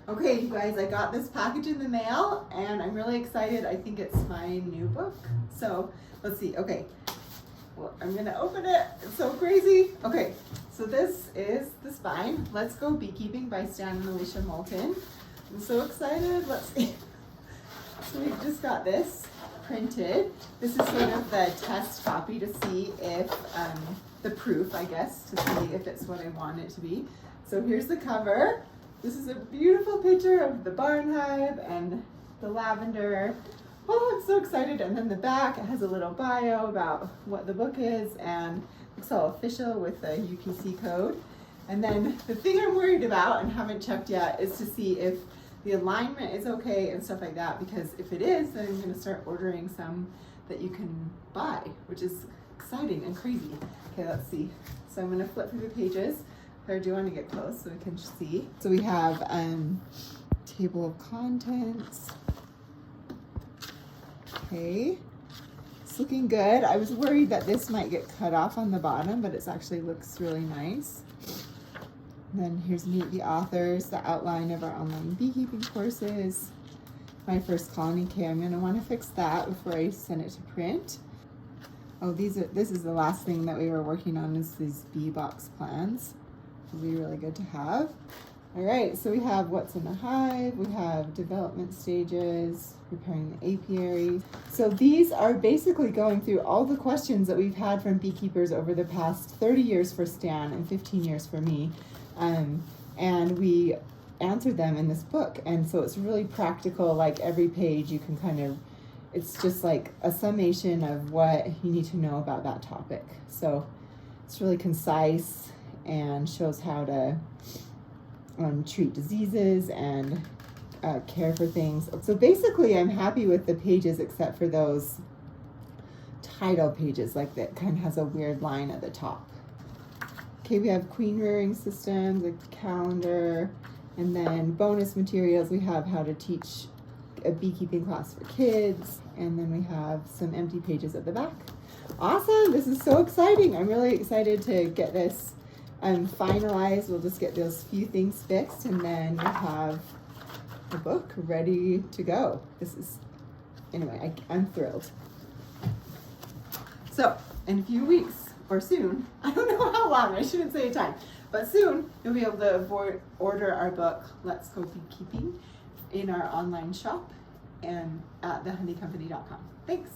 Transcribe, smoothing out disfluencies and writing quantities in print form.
Okay, you guys, I got this package in the mail and I'm really excited. I think it's my new book. So let's see. Okay, well, I'm gonna open it. It's so crazy. Okay, so this is the spine. Let's Go Beekeeping by Stan and Alicia Moulton. I'm so excited. Let's see. So we just got this printed. This is sort of the test copy to see if, the proof, I guess, to see if it's what I want it to be. So here's the cover. This is a beautiful picture of the barn hive and the lavender. Oh, I'm so excited. And then the back, it has a little bio about what the book is and looks all official with the UPC code. And then the thing I'm worried about and haven't checked yet is to see if the alignment is okay and stuff like that, because if it is, then I'm gonna start ordering some that you can buy, which is exciting and crazy. Okay, let's see. So I'm gonna flip through the pages. I do want to get close so we can see. So we have table of contents. Okay, it's looking good. I was worried that this might get cut off on the bottom, but it actually looks really nice. And then here's Meet the Authors, the outline of our online beekeeping courses. My first colony. Okay, I'm gonna want to fix that before I send it to print. Oh, this is the last thing that we were working on, is these bee box plans. It'll be really good to have. All right, so we have what's in the hive, we have development stages, preparing the apiary. So these are basically going through all the questions that we've had from beekeepers over the past 30 years for Stan and 15 years for me. And we answered them in this book. And so it's really practical, like every page you can kind of, it's just like a summation of what you need to know about that topic. So it's really concise and shows how to treat diseases and care for things. So basically I'm happy with the pages except for those title pages, like that kind of has a weird line at the top. Okay, we have queen rearing systems, a calendar, and then bonus materials. We have how to teach a beekeeping class for kids, and then we have some empty pages at the back. Awesome, this is so exciting. I'm really excited to get this finalized. We'll just get those few things fixed and then we'll have the book ready to go. This is, anyway, I'm thrilled. So in a few weeks, or soon, I don't know how long, I shouldn't say a time, but soon you'll be able to order our book, Let's Go Beekeeping, in our online shop and at thehoneycompany.com. Thanks.